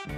La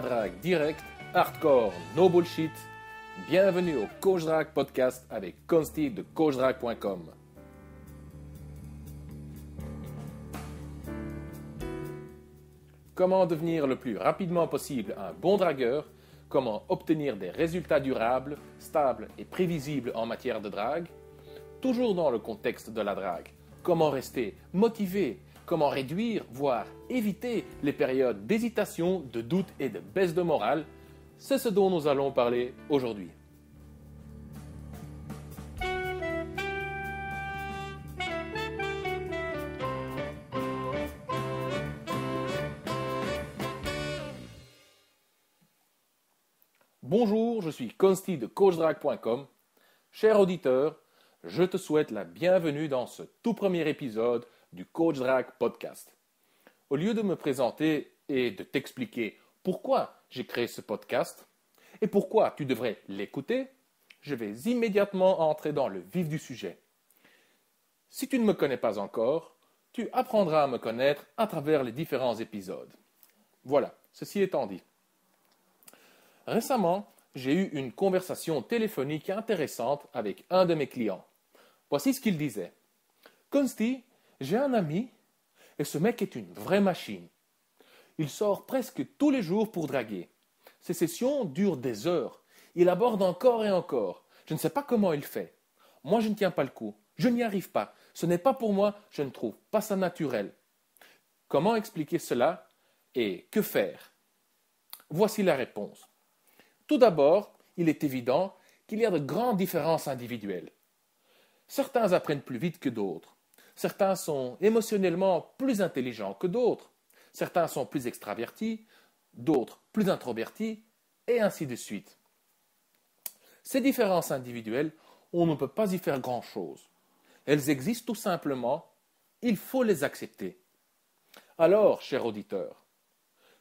drague directe, hardcore, no bullshit. Bienvenue au Coach Drague Podcast avec Consti de CoachDrague.com. Comment devenir le plus rapidement possible un bon dragueur? Comment obtenir des résultats durables, stables et prévisibles en matière de drague? Toujours dans le contexte de la drague. Comment rester motivé? Comment réduire, voire éviter les périodes d'hésitation, de doute et de baisse de morale? C'est ce dont nous allons parler aujourd'hui. Bonjour, je suis Consti de CoachDrague.com. Cher auditeur, je te souhaite la bienvenue dans ce tout premier épisode du Coach Drague Podcast. Au lieu de me présenter et de t'expliquer pourquoi j'ai créé ce podcast et pourquoi tu devrais l'écouter, je vais immédiatement entrer dans le vif du sujet. Si tu ne me connais pas encore, tu apprendras à me connaître à travers les différents épisodes. Voilà, ceci étant dit. Récemment, j'ai eu une conversation téléphonique intéressante avec un de mes clients. Voici ce qu'il disait. « Consti, j'ai un ami et ce mec est une vraie machine. Il sort presque tous les jours pour draguer. Ses sessions durent des heures. Il aborde encore et encore. Je ne sais pas comment il fait. Moi, je ne tiens pas le coup. Je n'y arrive pas. Ce n'est pas pour moi. Je ne trouve pas ça naturel. Comment expliquer cela et que faire? Voici la réponse. Tout d'abord, il est évident qu'il y a de grandes différences individuelles. Certains apprennent plus vite que d'autres. Certains sont émotionnellement plus intelligents que d'autres. Certains sont plus extravertis, d'autres plus introvertis, et ainsi de suite. Ces différences individuelles, on ne peut pas y faire grand-chose. Elles existent tout simplement, il faut les accepter. Alors, cher auditeur,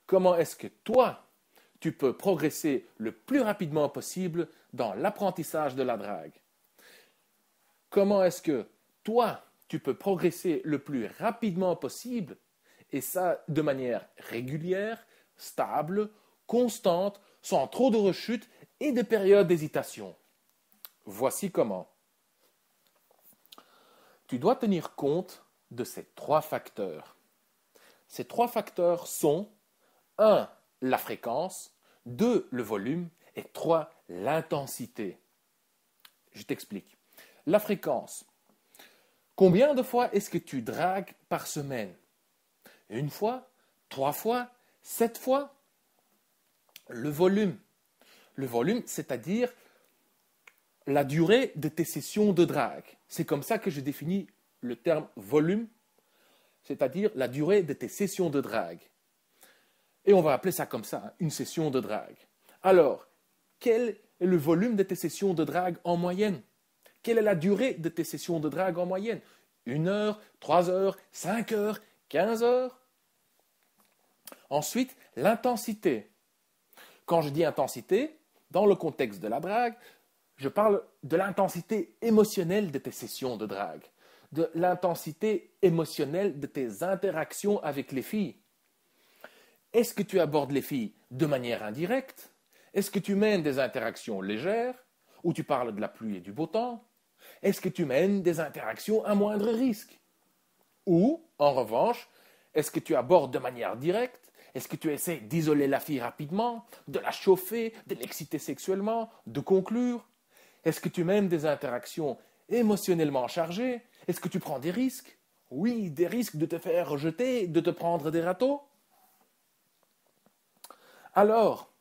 comment est-ce que toi, tu peux progresser le plus rapidement possible dans l'apprentissage de la drague? Comment est-ce que toi, tu peux progresser le plus rapidement possible, et ça de manière régulière, stable, constante, sans trop de rechutes et de périodes d'hésitation? Voici comment. Tu dois tenir compte de ces trois facteurs. Ces trois facteurs sont 1. La fréquence, 2. Le volume et 3. L'intensité. Je t'explique. La fréquence. Combien de fois est-ce que tu dragues par semaine? 1 fois? 3 fois? 7 fois? Le volume. Le volume, c'est-à-dire la durée de tes sessions de drague. C'est comme ça que je définis le terme volume, c'est-à-dire la durée de tes sessions de drague. Et on va appeler ça comme ça, une session de drague. Alors, quel est le volume de tes sessions de drague en moyenne? Quelle est la durée de tes sessions de drague en moyenne? 1 heure, 3 heures, 5 heures, 15 heures? Ensuite, l'intensité. Quand je dis intensité, dans le contexte de la drague, je parle de l'intensité émotionnelle de tes sessions de drague, de l'intensité émotionnelle de tes interactions avec les filles. Est-ce que tu abordes les filles de manière indirecte? Est-ce que tu mènes des interactions légères, où tu parles de la pluie et du beau temps? Est-ce que tu mènes des interactions à moindre risque? Ou, en revanche, est-ce que tu abordes de manière directe? Est-ce que tu essaies d'isoler la fille rapidement, de la chauffer, de l'exciter sexuellement, de conclure? Est-ce que tu mènes des interactions émotionnellement chargées? Est-ce que tu prends des risques? Oui, des risques de te faire rejeter, de te prendre des râteaux? Alors,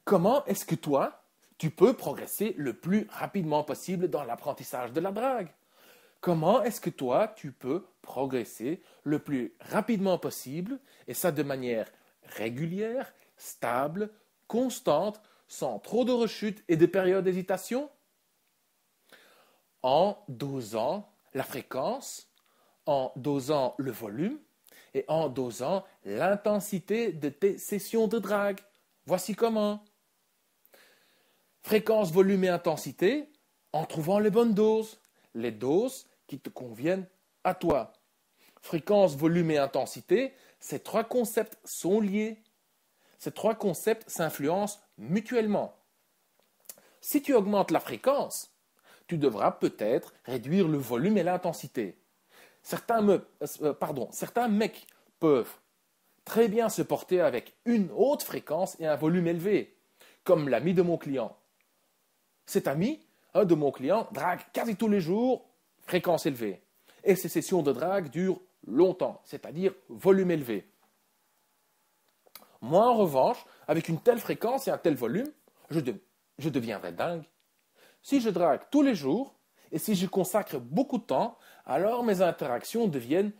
comment est-ce que toi, tu peux progresser le plus rapidement possible dans l'apprentissage de la drague? Comment est-ce que toi, tu peux progresser le plus rapidement possible, et ça de manière régulière, stable, constante, sans trop de rechutes et de périodes d'hésitation? En dosant la fréquence, en dosant le volume et en dosant l'intensité de tes sessions de drague. Voici comment. Fréquence, volume et intensité, en trouvant les bonnes doses, les doses qui te conviennent à toi. Fréquence, volume et intensité, ces trois concepts sont liés. Ces trois concepts s'influencent mutuellement. Si tu augmentes la fréquence, tu devras peut-être réduire le volume et l'intensité. Certains mecs peuvent très bien se porter avec une haute fréquence et un volume élevé, comme l'ami de mon client. Cet ami, un de mon client, drague quasi tous les jours, fréquence élevée. Et ces sessions de drague durent longtemps, c'est-à-dire volume élevé. Moi, en revanche, avec une telle fréquence et un tel volume, je deviendrai dingue. Si je drague tous les jours et si je consacre beaucoup de temps, alors mes interactions deviennent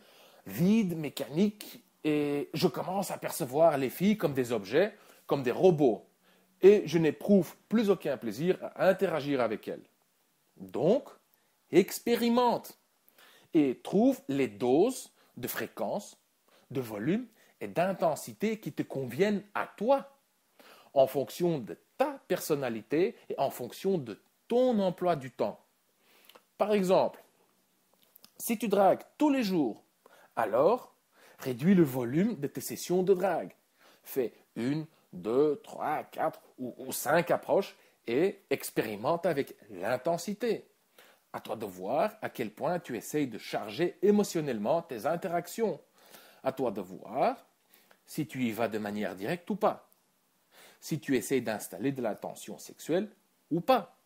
vides, mécaniques et je commence à percevoir les filles comme des objets, comme des robots. Et je n'éprouve plus aucun plaisir à interagir avec elles. Donc, expérimente et trouve les doses de fréquence, de volume et d'intensité qui te conviennent à toi, en fonction de ta personnalité et en fonction de ton emploi du temps. Par exemple, si tu dragues tous les jours, alors réduis le volume de tes sessions de drague. Fais 1, 2, 3, 4 ou 5 approches et expérimente avec l'intensité. À toi de voir à quel point tu essayes de charger émotionnellement tes interactions. À toi de voir si tu y vas de manière directe ou pas. Si tu essayes d'installer de la tension sexuelle ou pas.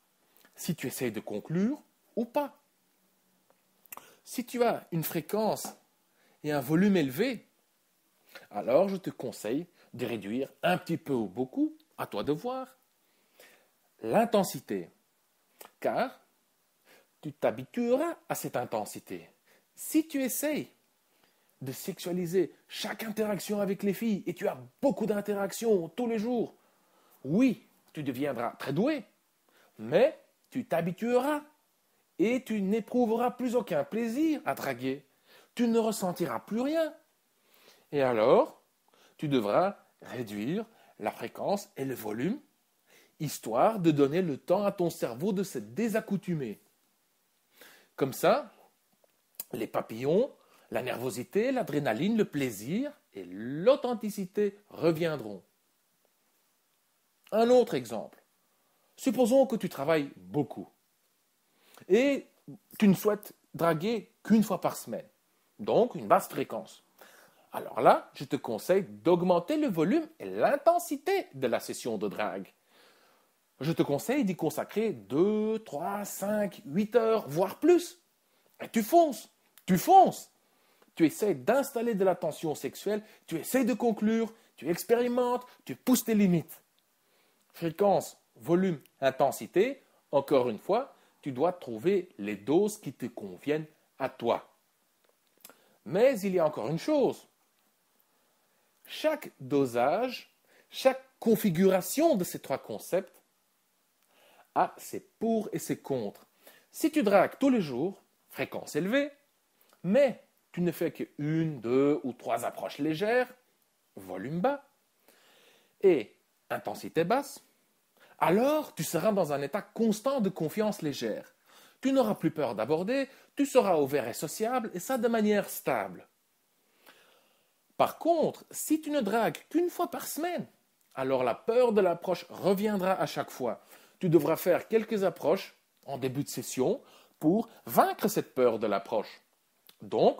Si tu essayes de conclure ou pas. Si tu as une fréquence et un volume élevé, alors je te conseille de réduire un petit peu ou beaucoup, à toi de voir, l'intensité. Car tu t'habitueras à cette intensité. Si tu essayes de sexualiser chaque interaction avec les filles et tu as beaucoup d'interactions tous les jours, oui, tu deviendras très doué, mais tu t'habitueras et tu n'éprouveras plus aucun plaisir à draguer. Tu ne ressentiras plus rien. Et alors, tu devras réduire la fréquence et le volume, histoire de donner le temps à ton cerveau de se désaccoutumer. Comme ça, les papillons, la nervosité, l'adrénaline, le plaisir et l'authenticité reviendront. Un autre exemple. Supposons que tu travailles beaucoup et tu ne souhaites draguer qu'une fois par semaine, donc une basse fréquence. Alors là, je te conseille d'augmenter le volume et l'intensité de la session de drague. Je te conseille d'y consacrer 2, 3, 5, 8 heures, voire plus. Et tu fonces. Tu essaies d'installer de la tension sexuelle, tu essaies de conclure, tu expérimentes, tu pousses tes limites. Fréquence, volume, intensité, encore une fois, tu dois trouver les doses qui te conviennent à toi. Mais il y a encore une chose. Chaque dosage, chaque configuration de ces trois concepts a ses pour et ses contre. Si tu dragues tous les jours, fréquence élevée, mais tu ne fais que 1, 2 ou 3 approches légères, volume bas, et intensité basse, alors tu seras dans un état constant de confiance légère. Tu n'auras plus peur d'aborder, tu seras ouvert et sociable, et ça de manière stable. Par contre, si tu ne dragues qu'une fois par semaine, alors la peur de l'approche reviendra à chaque fois. Tu devras faire quelques approches en début de session pour vaincre cette peur de l'approche. Donc,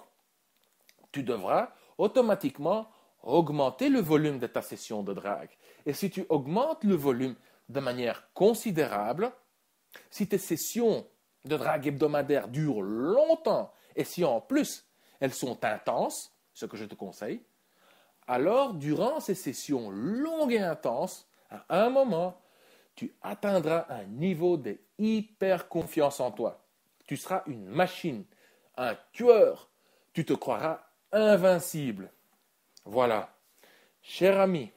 tu devras automatiquement augmenter le volume de ta session de drague. Et si tu augmentes le volume de manière considérable, si tes sessions de drague hebdomadaires durent longtemps et si en plus elles sont intenses, ce que je te conseille, alors durant ces sessions longues et intenses, à un moment, tu atteindras un niveau de hyper confiance en toi. Tu seras une machine, un tueur. Tu te croiras invincible. Voilà. Cher ami,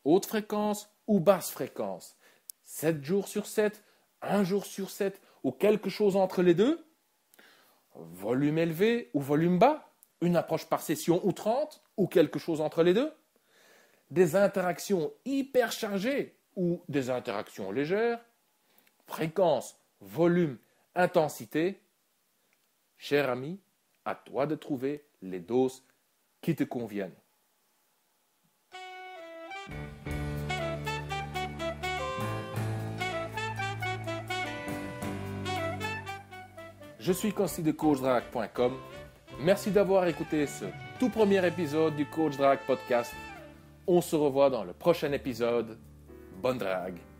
haute fréquence ou basse fréquence, 7 jours sur 7, 1 jour sur 7 ou quelque chose entre les deux, volume élevé ou volume bas, une approche par session ou 30 ou quelque chose entre les deux, des interactions hyper chargées ou des interactions légères, fréquence, volume, intensité, cher ami, à toi de trouver les doses qui te conviennent. Je suis Consti de CoachDrag.com. Merci d'avoir écouté ce tout premier épisode du Coach Drag Podcast. On se revoit dans le prochain épisode. Bonne drague!